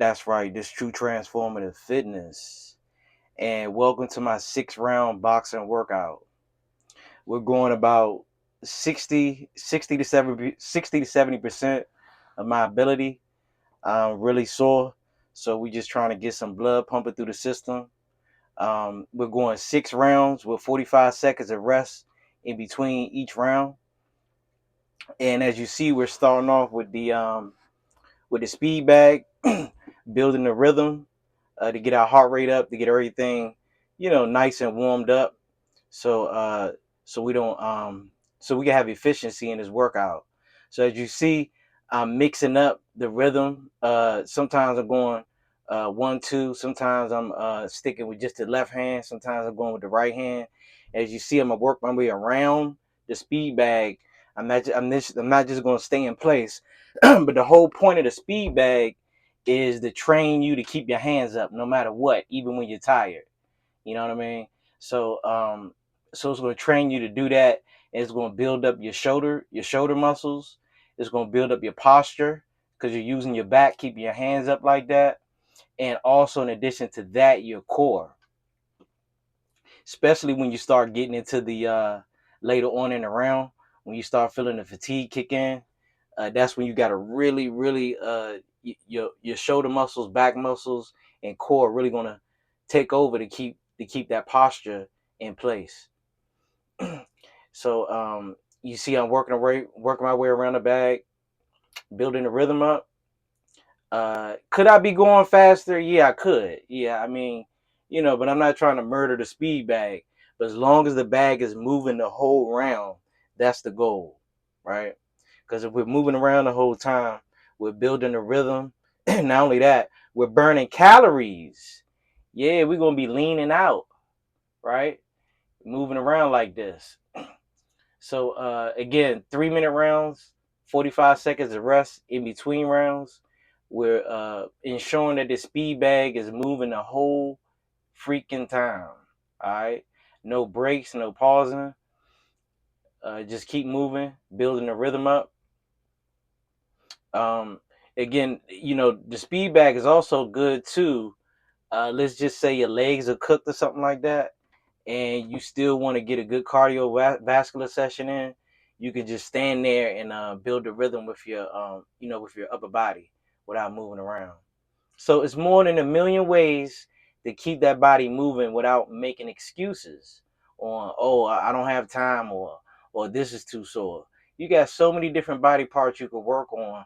That's right, this true transformative fitness. And welcome to my 6 round boxing workout. We're going about 60 to 70% of my ability. I'm really sore. So we just trying to get some blood pumping through the system. We're going 6 rounds with 45 seconds of rest in between each round. And as you see, we're starting off with the speed bag, building the rhythm, to get our heart rate up, to get everything, nice and warmed up. So so we don't so we can have efficiency in this workout. So as you see, I'm mixing up the rhythm. Sometimes I'm going 1, 2. Sometimes I'm sticking with just the left hand. Sometimes I'm going with the right hand. As you see, I'm gonna work my way around the speed bag. I'm not just gonna stay in place. But the whole point of the speed bag is to train you to keep your hands up no matter what, even when you're tired. You know what I mean? So so it's going to train you to do that. And it's going to build up your shoulder muscles. It's going to build up your posture because you're using your back, keeping your hands up like that. And also in addition to that, your core, especially when you start getting into the later on in the round, when you start feeling the fatigue kick in. That's when you got to really your shoulder muscles, back muscles, and core really gonna take over to keep that posture in place. So you see, I'm working my way around the bag, building the rhythm up. Could I be going faster? Yeah, I could. Yeah, I mean, but I'm not trying to murder the speed bag. But as long as the bag is moving the whole round, that's the goal, right? Because if we're moving around the whole time, we're building a rhythm. And not only that, we're burning calories. Yeah, we're gonna be leaning out, right? Moving around like this. So again, 3 minute rounds, 45 seconds of rest in between rounds. We're ensuring that the speed bag is moving the whole freaking time. All right, no breaks, no pausing. Just keep moving, building the rhythm up. Um, Again, the speed bag is also good too. Let's just say your legs are cooked or something like that, and you still want to get a good cardiovascular session in. You can just stand there and build the rhythm with your upper body without moving around. So it's more than a million ways to keep that body moving without making excuses on, oh, I don't have time, or this is too sore. You got so many different body parts you can work on.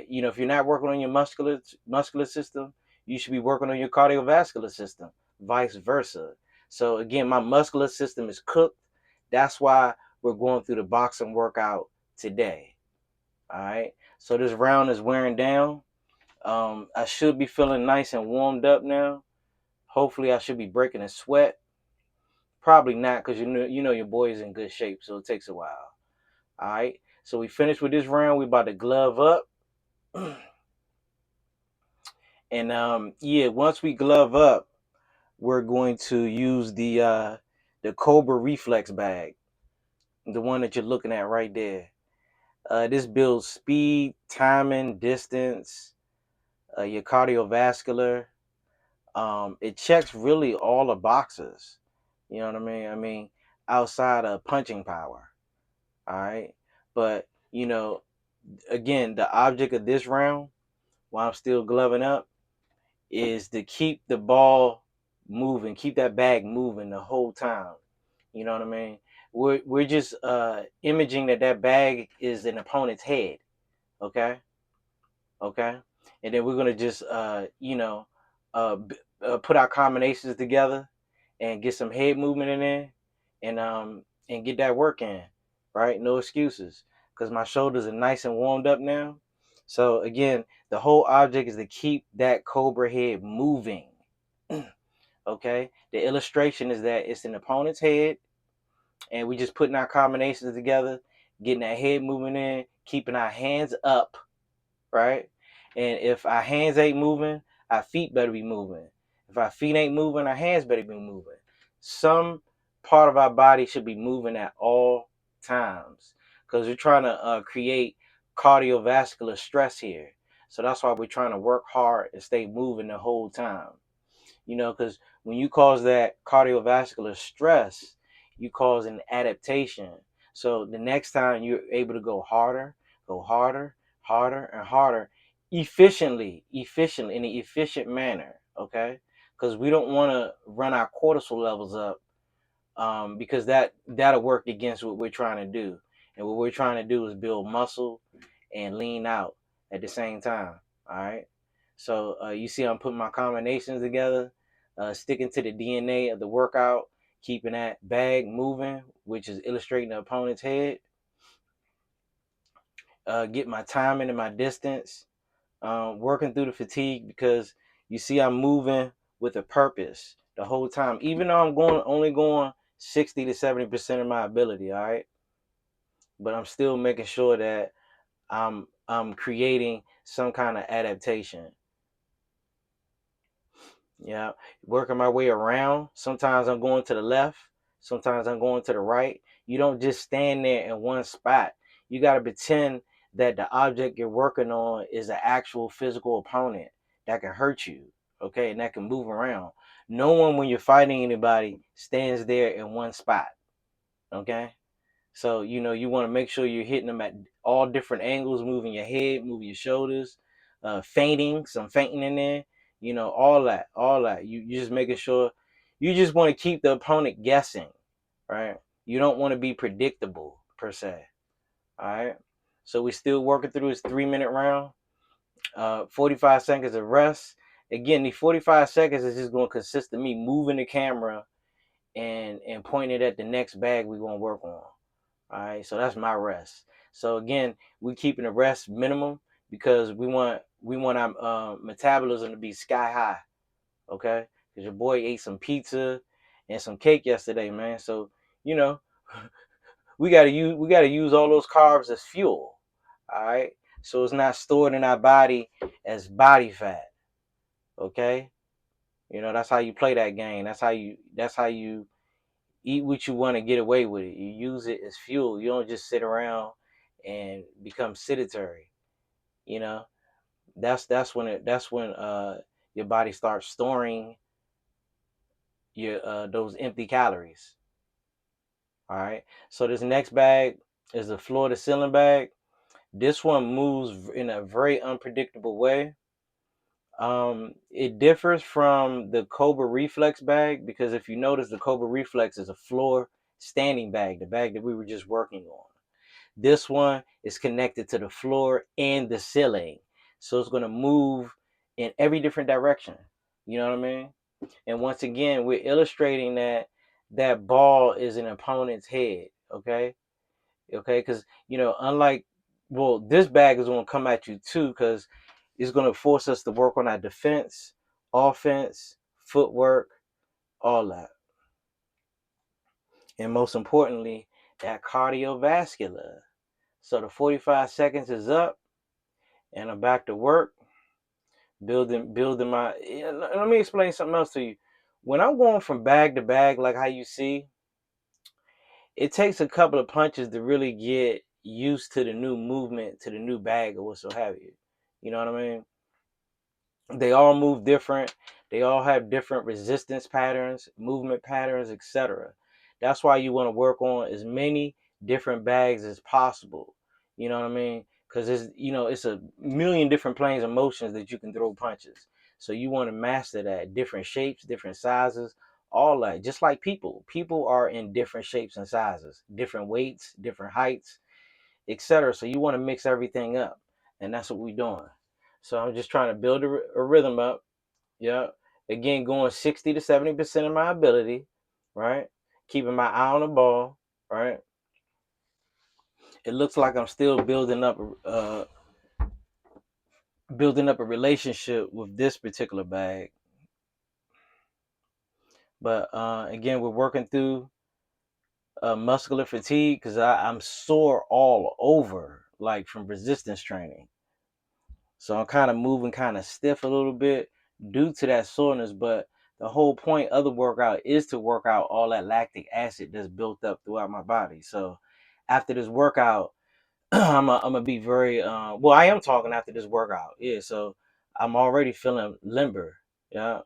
If you're not working on your muscular system, you should be working on your cardiovascular system, vice versa. So again, my muscular system is cooked. That's why we're going through the boxing workout today. All right. So this round is wearing down. I should be feeling nice and warmed up now. Hopefully, I should be breaking a sweat. Probably not, because you know your boy is in good shape, so it takes a while. All right. So we finished with this round. We about to glove up. And yeah, once we glove up, we're going to use the Cobra Reflex bag, the one that you're looking at right there. This builds speed, timing, distance, your cardiovascular. It checks really all the boxes. You know what I mean? I mean, outside of punching power. All right. But, again, the object of this round, while I'm still gloving up, is to keep the ball moving, keep that bag moving the whole time. You know what I mean? We're just imaging that bag is an opponent's head. Okay, okay, and then we're gonna just put our combinations together and get some head movement in there, and get that work in. Right, no excuses, because my shoulders are nice and warmed up now. So again, the whole object is to keep that cobra head moving. Okay, the illustration is that it's an opponent's head, and we just putting our combinations together, getting that head moving in, keeping our hands up, right? And if our hands ain't moving, our feet better be moving. If our feet ain't moving, our hands better be moving. Some part of our body should be moving at all times, because we're trying to create cardiovascular stress here. So that's why we're trying to work hard and stay moving the whole time. Because when you cause that cardiovascular stress, you cause an adaptation. So the next time you're able to go harder, harder, and harder, efficiently, in an efficient manner. Okay, because we don't want to run our cortisol levels up, because that'll work against what we're trying to do. And what we're trying to do is build muscle and lean out at the same time. All right. So you see, I'm putting my combinations together, sticking to the DNA of the workout, keeping that bag moving, which is illustrating the opponent's head. Get my timing and my distance, working through the fatigue, because you see, I'm moving with a purpose the whole time, even though I'm only going 60 to 70% of my ability. All right, but I'm still making sure that I'm creating some kind of adaptation. Yeah, working my way around. Sometimes I'm going to the left, sometimes I'm going to the right. You don't just stand there in one spot. You got to pretend that the object you're working on is an actual physical opponent that can hurt you, okay, and that can move around. No one, when you're fighting anybody, stands there in one spot, okay? So, you want to make sure you're hitting them at all different angles, moving your head, moving your shoulders, some fainting in there, all that. You just making sure, you just want to keep the opponent guessing, right? You don't want to be predictable per se. All right. So we still working through this 3-minute round, 45 seconds of rest. Again, the 45 seconds is just going to consist of me moving the camera and pointing it at the next bag we're going to work on. All right, so that's my rest. So again, we're keeping the rest minimum because we want our metabolism to be sky high. Okay, because your boy ate some pizza and some cake yesterday, man. So you know we gotta use all those carbs as fuel. All right, so it's not stored in our body as body fat. Okay, that's how you play that game. That's how you eat what you want to get away with it. You use it as fuel. You don't just sit around and become sedentary. You know, that's when your body starts storing your those empty calories. All right. So this next bag is a floor to ceiling bag. This one moves in a very unpredictable way. It differs from the Cobra Reflex bag because if you notice, the Cobra Reflex is a floor standing bag, the bag that we were just working on. This one is connected to the floor and the ceiling. So it's going to move in every different direction. You know what I mean? And once again, we're illustrating that that ball is an opponent's head. Okay. Okay. Because, unlike, well, this bag is going to come at you too, because it's going to force us to work on our defense, offense, footwork, all that. And most importantly, that cardiovascular. So the 45 seconds is up and I'm back to work, building my. Let me explain something else to you. When I'm going from bag to bag, like how you see, it takes a couple of punches to really get used to the new movement, to the new bag, or what so have you. You know what I mean? They all move different. They all have different resistance patterns, movement patterns, etc. That's why you want to work on as many different bags as possible. You know what I mean? Because it's a million different planes of motions that you can throw punches. So you want to master that, different shapes, different sizes, all that. Just like people are in different shapes and sizes, different weights, different heights, etc. So you want to mix everything up, and that's what we're doing. So I'm just trying to build a rhythm up. Yeah. Again, going 60 to 70% of my ability, right? Keeping my eye on the ball, right? It looks like I'm still building up a relationship with this particular bag. But again, we're working through muscular fatigue because I'm sore all over, like from resistance training. So I'm kind of moving kind of stiff a little bit due to that soreness. But the whole point of the workout is to work out all that lactic acid that's built up throughout my body. So after this workout, I'm gonna be very well. I am talking after this workout, yeah. So I'm already feeling limber, yeah.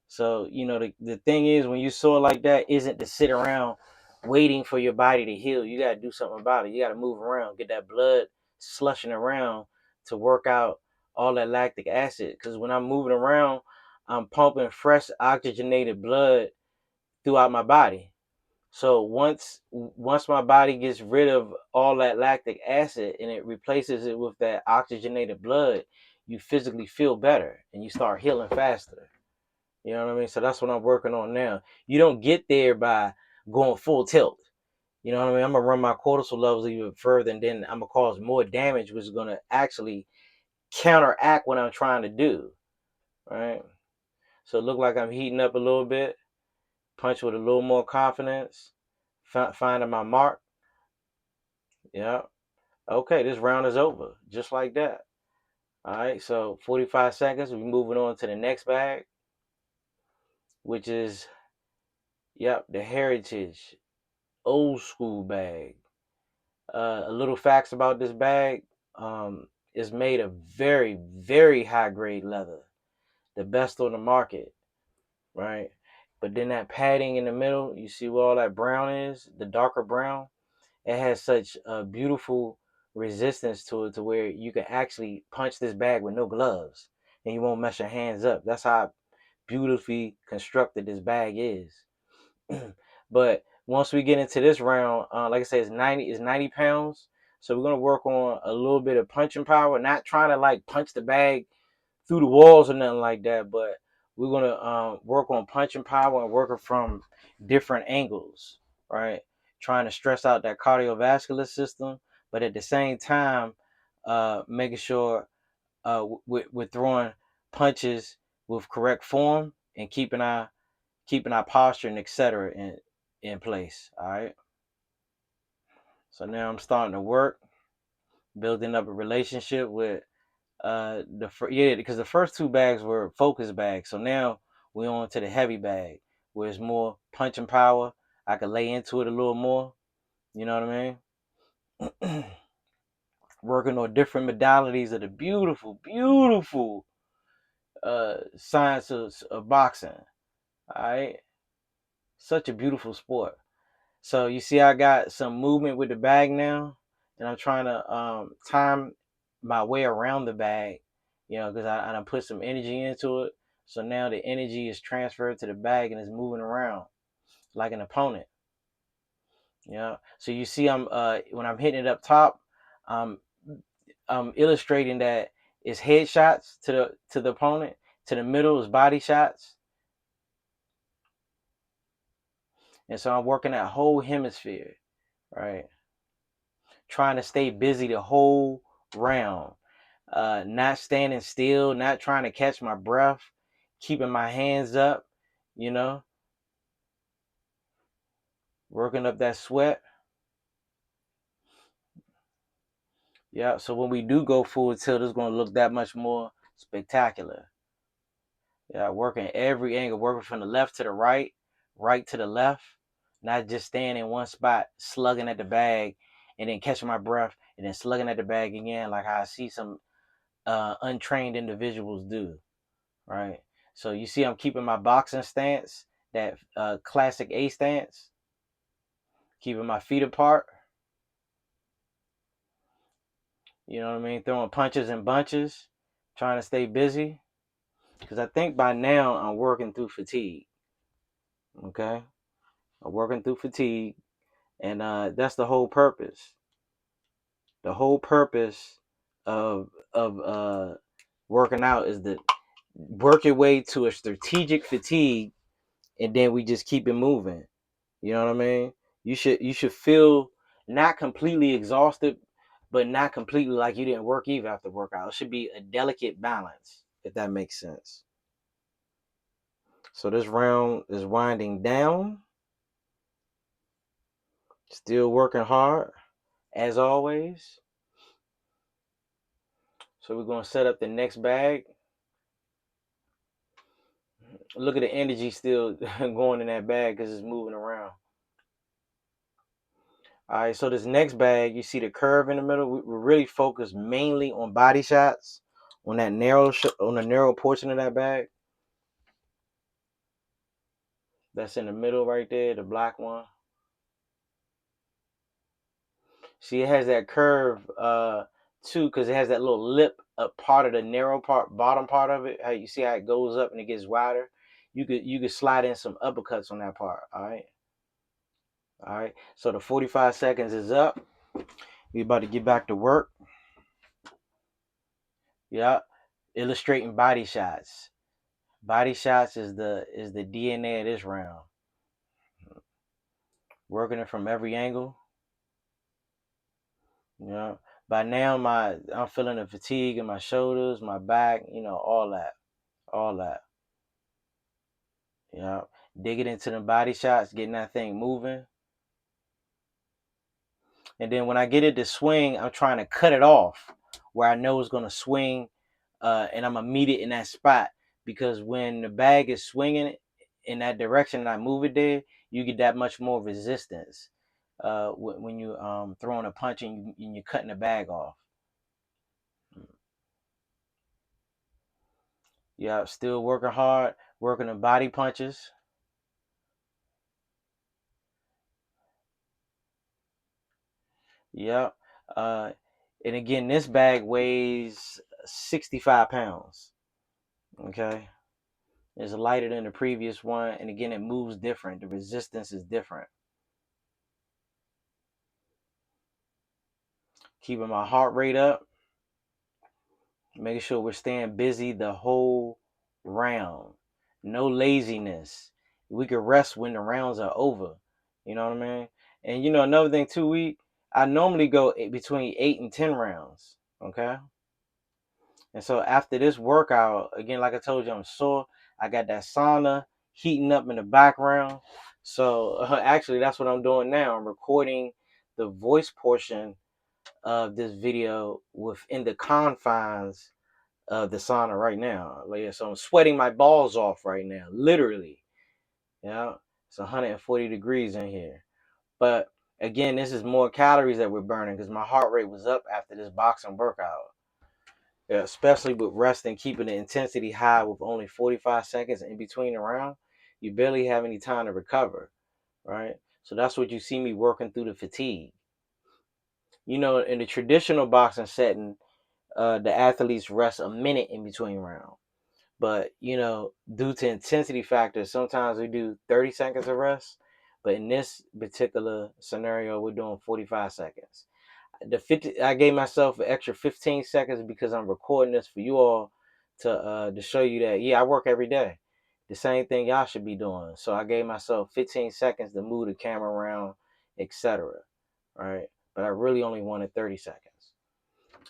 So the thing is, when you sore like that, isn't to sit around waiting for your body to heal. You gotta do something about it. You gotta move around, get that blood slushing around to work out all that lactic acid. Because when I'm moving around, I'm pumping fresh oxygenated blood throughout my body. So once my body gets rid of all that lactic acid and it replaces it with that oxygenated blood, you physically feel better and you start healing faster. You know what I mean? So that's what I'm working on now. You don't get there by going full tilt. You know what I mean? I'm gonna run my cortisol levels even further, and then I'm gonna cause more damage, which is gonna actually counteract what I'm trying to do. Right? So it look like I'm heating up a little bit. Punch with a little more confidence. Finding my mark. Yeah. Okay, this round is over. Just like that. All right, so 45 seconds. We're moving on to the next bag, which is, yep, the Heritage old school bag. A little facts about this bag. Is made of very, very high grade leather, the best on the market, right? But then that padding in the middle, you see where all that brown is, the darker brown, it has such a beautiful resistance to it to where you can actually punch this bag with no gloves and you won't mess your hands up. That's how beautifully constructed this bag is. But once we get into this round, like I said, it's 90 pounds. So we're gonna work on a little bit of punching power, not trying to like punch the bag through the walls or nothing like that, but we're gonna work on punching power and working from different angles, right? Trying to stress out that cardiovascular system, but at the same time, making sure we're throwing punches with correct form and keeping our posture and etc. in place. All right. So now I'm starting to work, building up a relationship with because the first two bags were focus bags. So now we're on to the heavy bag where it's more punching power. I can lay into it a little more. You know what I mean? Working on different modalities of the beautiful, beautiful science of boxing. All right. Such a beautiful sport. So you see, I got some movement with the bag now, and I'm trying to time my way around the bag, because I done put some energy into it. So now the energy is transferred to the bag and is moving around like an opponent. So you see, I'm when I'm hitting it up top, um, I'm illustrating that it's head shots to the opponent. To the middle is body shots, and so I'm working that whole hemisphere, right? Trying to stay busy the whole round, not standing still, not trying to catch my breath, keeping my hands up, you know, working up that sweat. Yeah, so when we do go full tilt, it's going to look that much more spectacular. Yeah, working every angle, working from the left to the right, right to the left, not just staying in one spot, slugging at the bag, and then catching my breath, and then slugging at the bag again, like how I see some untrained individuals do. Right? So you see, I'm keeping my boxing stance, that classic A stance, keeping my feet apart. You know what I mean? Throwing punches and bunches, trying to stay busy. Because I think by now I'm working through fatigue. Okay? I'm working through fatigue. And that's the whole purpose. The whole purpose of working out is to work your way to a strategic fatigue, and then we just keep it moving. You know what I mean? You should feel not completely exhausted, but not completely like you didn't work either after workout. It should be a delicate balance, if that makes sense. So this round is winding down. Still working hard, as always. So we're gonna set up the next bag. Look at the energy still going in that bag because it's moving around. All right, so this next bag, you see the curve in the middle. We're really focused mainly on body shots, on that on the narrow portion of that bag. That's in the middle right there, the black one. See, it has that curve too, because it has that little lip up part of the narrow part, bottom part of it. How you see how it goes up and it gets wider. You could slide in some uppercuts on that part. All right. All right. So the 45 seconds is up. We about to get back to work. Yeah. Illustrating body shots. Body shots is the DNA of this round. Working it from every angle. Yeah. By now I'm feeling the fatigue in my shoulders, my back, all that. All that. Yeah. Digging into the body shots, getting that thing moving. And then when I get it to swing, I'm trying to cut it off where I know it's gonna swing, and I'm gonna meet it in that spot, because when the bag is swinging in that direction and I move it there, you get that much more resistance when you throwing a punch and you're cutting the bag off. Yeah, still working hard, working the body punches. Yep. Uh, and again, this bag weighs 65 pounds. Okay. It's lighter than the previous one. And again, it moves different. The resistance is different. Keeping my heart rate up. Making sure we're staying busy the whole round. No laziness. We can rest when the rounds are over. You know what I mean? And another thing too, I normally go between 8 and 10 rounds. Okay. And so after this workout, again, like I told you, I'm sore. I got that sauna heating up in the background. So actually, that's what I'm doing now. I'm recording the voice portion of this video within the confines of the sauna right now. Like, so I'm sweating my balls off right now, literally. Yeah, it's 140 degrees in here. But again, this is more calories that we're burning because my heart rate was up after this boxing workout. Yeah, especially with resting, keeping the intensity high with only 45 seconds in between the round, you barely have any time to recover, right? So that's what you see me working through the fatigue. In the traditional boxing setting, the athletes rest a minute in between rounds. But, due to intensity factors, sometimes we do 30 seconds of rest. But in this particular scenario, we're doing 45 seconds. I gave myself an extra 15 seconds because I'm recording this for you all to show you that I work every day. The same thing y'all should be doing. So I gave myself 15 seconds to move the camera around, etc. Right? But I really only wanted 30 seconds.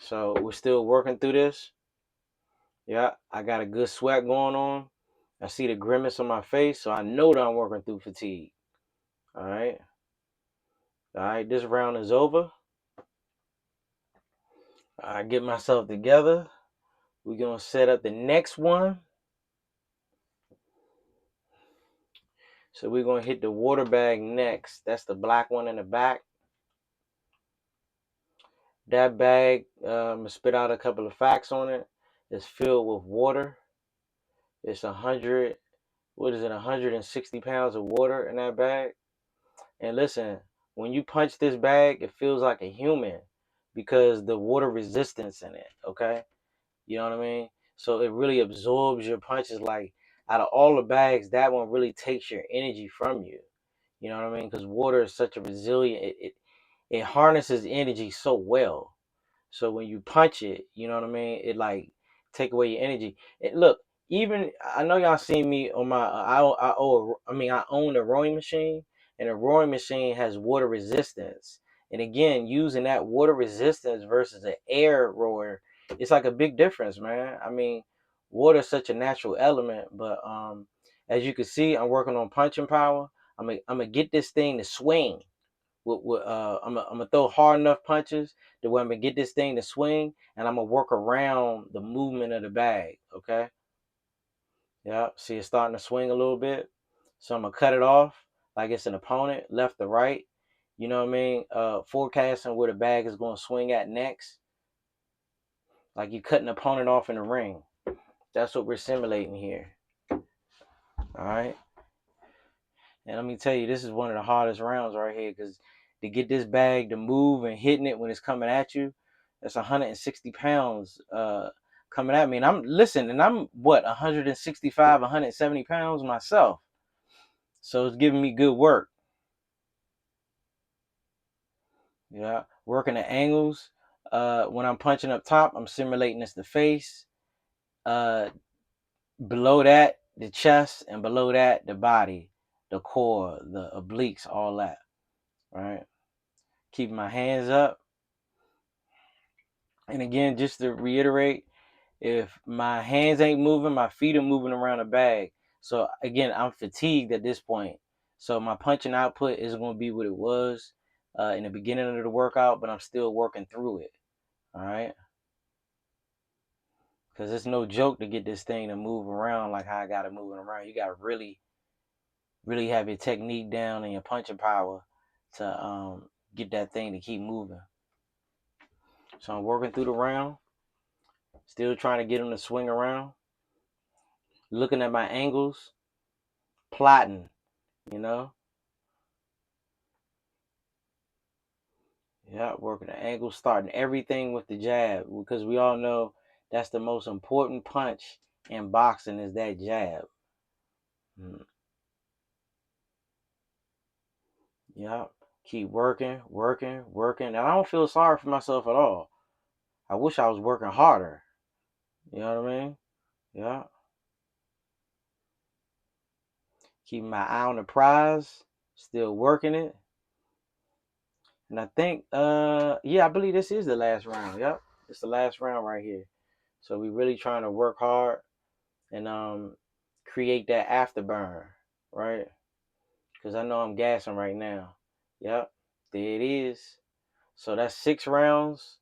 So we're still working through this. Yeah, I got a good sweat going on. I see the grimace on my face, so I know that I'm working through fatigue. All right. All right, this round is over. I get myself together. We're going to set up the next one. So we're going to hit the water bag next. That's the black one in the back. That bag, I'm going to spit out a couple of facts on it. It's filled with water. It's 160 pounds of water in that bag. And listen, when you punch this bag, it feels like a human because the water resistance in it, okay? You know what I mean? So it really absorbs your punches. Like, out of all the bags, that one really takes your energy from you. You know what I mean? Because water is such a resilient, it harnesses energy so well. So when you punch it, you know what I mean? It like take away your energy. And look, even I know y'all seen me on my I own a rowing machine, and a rowing machine has water resistance. And again, using that water resistance versus an air rower, it's like a big difference, man. I mean, water is such a natural element, but as you can see, I'm working on punching power. I'm gonna get this thing to swing. I'm gonna throw hard enough punches that where I'm gonna get this thing to swing, and I'm gonna work around the movement of the bag. Okay. Yeah. See, it's starting to swing a little bit, so I'm gonna cut it off like it's an opponent, left to right, You know what I mean? Forecasting where the bag is going to swing at next. Like you cut an opponent off in the ring. That's what we're simulating here. All right. And let me tell you, this is one of the hardest rounds right here, because to get this bag to move and hitting it when it's coming at you, that's 160 pounds coming at me. And I'm what, 165, 170 pounds myself. So it's giving me good work. Yeah. Working the angles. When I'm punching up top, I'm simulating it's the face. Below that, the chest, and below that, the body, the core, the obliques, all that. Right. Keeping my hands up. And again, just to reiterate, if my hands ain't moving, my feet are moving around the bag. So again, I'm fatigued at this point. So my punching output isn't going to be what it was in the beginning of the workout, but I'm still working through it. All right. Because it's no joke to get this thing to move around like how I got it moving around. You got to really, really have your technique down and your punching power to get that thing to keep moving. So I'm working through the round, still trying to get him to swing around, looking at my angles, plotting, you know. Yeah, working the angles, starting everything with the jab, because we all know that's the most important punch in boxing is that jab. Yeah, keep working, working, working. And I don't feel sorry for myself at all. I wish I was working harder. You know what I mean? Yeah. Keeping my eye on the prize, still working it. And I think, yeah, I believe this is the last round. Yep, it's the last round right here. So we really trying to work hard and create that afterburn, right? Because I know I'm gassing right now. Yep, there it is. So that's 6 rounds,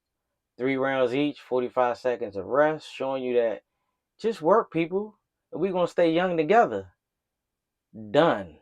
3 rounds each, 45 seconds of rest, showing you that just work, people, and we're gonna stay young together. Done.